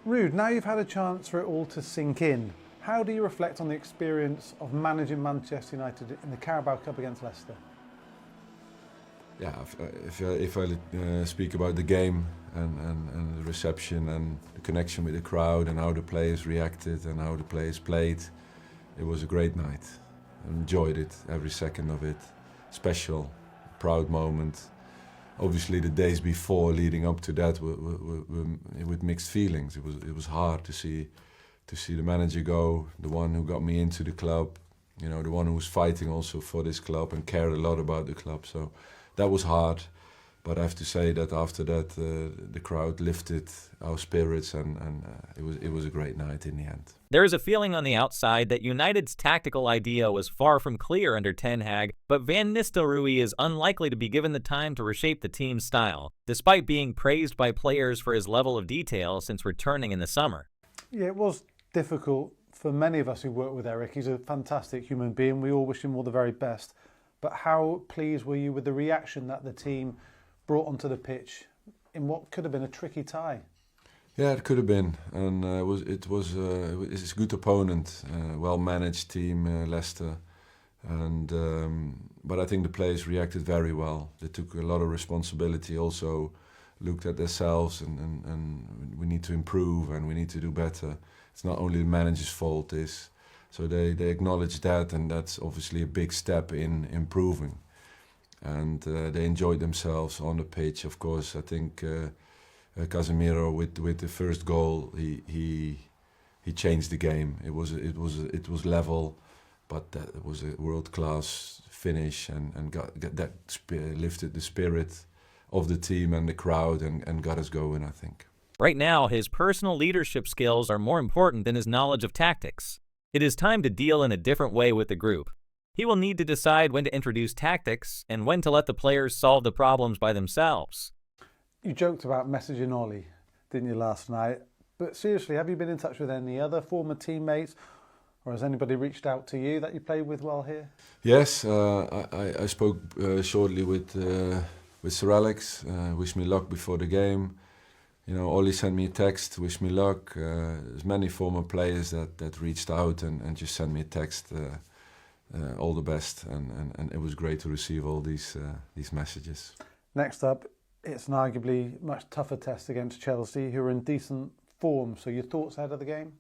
Ruud, now you've had a chance for it all to sink in. How do you reflect on the experience of managing Manchester United in the Carabao Cup against Leicester? Yeah, if I speak about the game and the reception and the connection with the crowd and how the players reacted and how the players played, it was a great night. I enjoyed it, every second of it. Special, proud moment. Obviously, the days before, leading up to that, were with mixed feelings. It was hard to see the manager go, the one who got me into the club, you know, the one who was fighting also for this club and cared a lot about the club. So that was hard. But I have to say that after that, the crowd lifted our spirits, and it was a great night in the end. There is a feeling on the outside that United's tactical idea was far from clear under Ten Hag, but Van Nistelrooy is unlikely to be given the time to reshape the team's style, despite being praised by players for his level of detail since returning in the summer. Yeah, it was difficult for many of us who work with Erik. He's a fantastic human being. We all wish him all the very best. But how pleased were you with the reaction that the team brought onto the pitch in what could have been a tricky tie? Yeah, it could have been, and it's a good opponent, well-managed team, Leicester, and but I think the players reacted very well. They took a lot of responsibility, also looked at themselves, and we need to improve and we need to do better. It's not only the manager's fault, so they acknowledged that, and that's obviously a big step in improving. And they enjoyed themselves on the pitch. Of course, I think Casemiro with the first goal, he changed the game. It was level, but that was a world-class finish, and got that lifted the spirit of the team and the crowd and got us going, I think. Right now, his personal leadership skills are more important than his knowledge of tactics. It is time to deal in a different way with the group. He will need to decide when to introduce tactics and when to let the players solve the problems by themselves. You joked about messaging Ollie, didn't you, last night? But seriously, have you been in touch with any other former teammates, or has anybody reached out to you that you played with while here? Yes, I spoke shortly with Sir Alex, wished me luck before the game. You know, Ollie sent me a text, wish me luck. There's many former players that reached out and just sent me a text. All the best, and it was great to receive all these messages. Next up, it's an arguably much tougher test against Chelsea, who are in decent form. So your thoughts ahead of the game?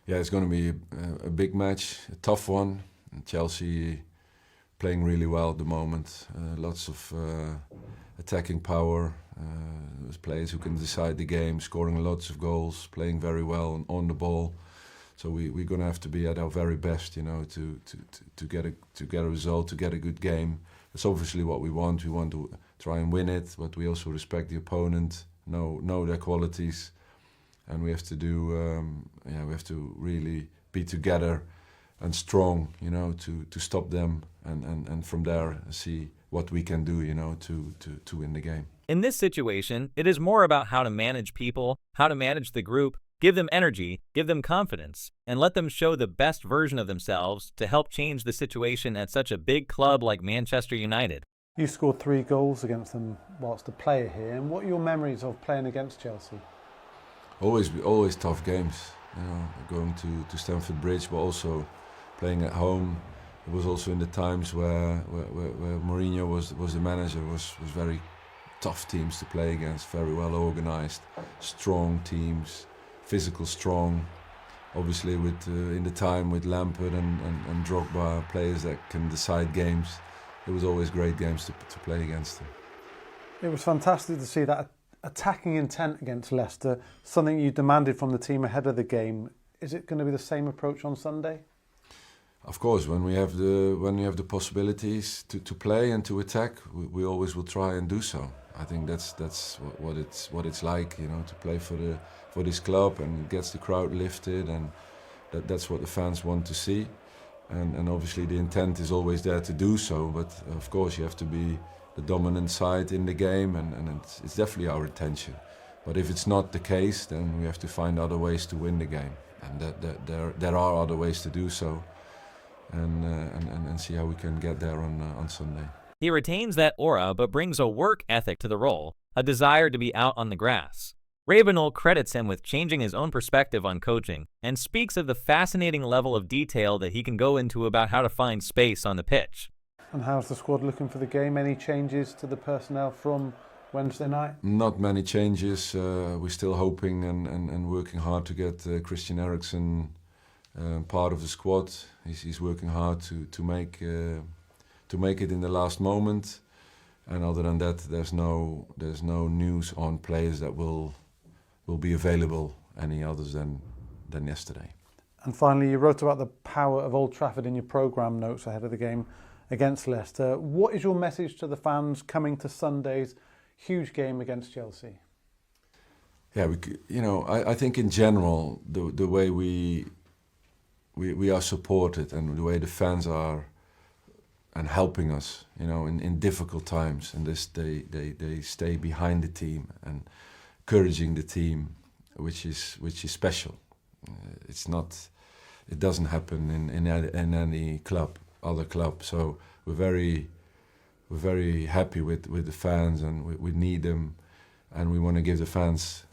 Yeah, it's going to be a big match, a tough one. And Chelsea playing really well at the moment. Lots of attacking power. There's players who can decide the game, scoring lots of goals, playing very well on the ball. So we're going to have to be at our very best, you know, to get a result, to get a good game. That's obviously what we want. We want to try and win it, but we also respect the opponent, know their qualities, and we have to we have to really be together and strong, you know, to stop them, and from there see what we can do, you know, to win the game. In this situation, it is more about how to manage people, how to manage the group, give them energy, give them confidence, and let them show the best version of themselves to help change the situation at such a big club like Manchester United. You scored 3 goals against them whilst a player here, and what are your memories of playing against Chelsea? Always tough games, you know, going to Stamford Bridge, but also playing at home. It was also in the times where Mourinho was the manager, was very tough teams to play against, very well organized, strong teams. Physical, strong, obviously in the time with Lampard and Drogba, players that can decide games. It was always great games to play against them. It was fantastic to see that attacking intent against Leicester, something you demanded from the team ahead of the game. Is it going to be the same approach on Sunday? Of course, when we have the possibilities to play and to attack, we always will try and do so. I think that's what it's like, you know, to play for this club, and it gets the crowd lifted, and that's what the fans want to see. And obviously the intent is always there to do so, but of course you have to be the dominant side in the game, and it's definitely our intention. But if it's not the case, then we have to find other ways to win the game, and there are other ways to do so, and see how we can get there on Sunday. He retains that aura but brings a work ethic to the role, a desire to be out on the grass. Ravenel credits him with changing his own perspective on coaching and speaks of the fascinating level of detail that he can go into about how to find space on the pitch. And how's the squad looking for the game? Any changes to the personnel from Wednesday night? Not many changes. We're still hoping and working hard to get Christian Eriksen part of the squad. He's working hard to make it in the last moment. And other than that, there's no news on players that will be available any others than yesterday. And finally, you wrote about the power of Old Trafford in your programme notes ahead of the game against Leicester. What is your message to the fans coming to Sunday's huge game against Chelsea? Yeah, I think in general the way we are supported and the way the fans are and helping us, in difficult times, and they stay behind the team and encouraging the team, which is special. It doesn't happen in any other club. So we're very happy with the fans, and we need them, and we want to give the fans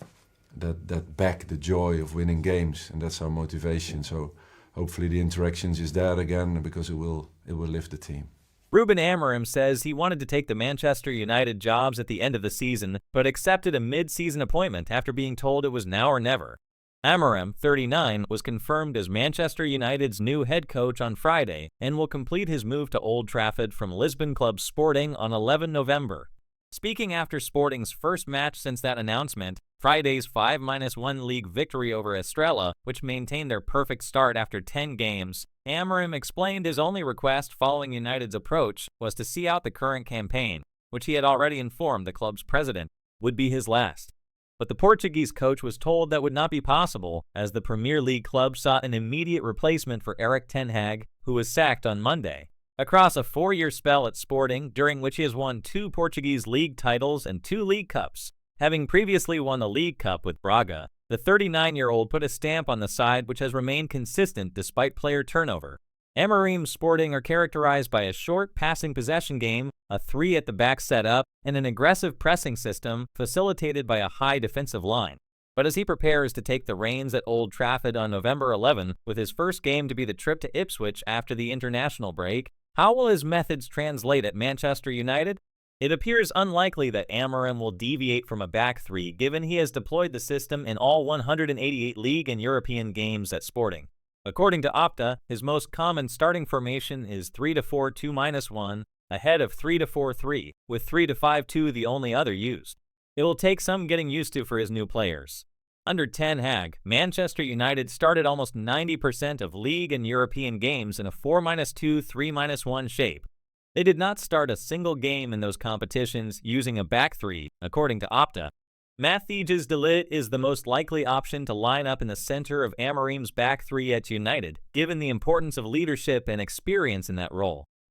that back, the joy of winning games, and that's our motivation. So hopefully the interactions is there again, because it will lift the team. Ruben Amorim says he wanted to take the Manchester United jobs at the end of the season, but accepted a mid-season appointment after being told it was now or never. Amorim, 39, was confirmed as Manchester United's new head coach on Friday and will complete his move to Old Trafford from Lisbon club Sporting on 11 November. Speaking after Sporting's first match since that announcement, Friday's 5-1 league victory over Estrela, which maintained their perfect start after 10 games, Amorim explained his only request following United's approach was to see out the current campaign, which he had already informed the club's president would be his last. But the Portuguese coach was told that would not be possible, as the Premier League club sought an immediate replacement for Erik Ten Hag, who was sacked on Monday. Across a 4-year spell at Sporting, during which he has won 2 Portuguese league titles and 2 League Cups, having previously won the League Cup with Braga, the 39-year-old put a stamp on the side which has remained consistent despite player turnover. Amorim's Sporting are characterized by a short passing possession game, a 3-at-the-back setup, and an aggressive pressing system facilitated by a high defensive line. But as he prepares to take the reins at Old Trafford on November 11, with his first game to be the trip to Ipswich after the international break, how will his methods translate at Manchester United? It appears unlikely that Amorim will deviate from a back three, given he has deployed the system in all 188 league and European games at Sporting. According to Opta, his most common starting formation is 3-4-2-1, ahead of 3-4-3, with 3-5-2 the only other used. It will take some getting used to for his new players. Under Ten Hag, Manchester United started almost 90% of league and European games in a 4-2, 3-1 shape. They did not start a single game in those competitions using a back three, according to Opta. Matthijs de Ligt is the most likely option to line up in the center of Amorim's back three at United, given the importance of leadership and experience in that role.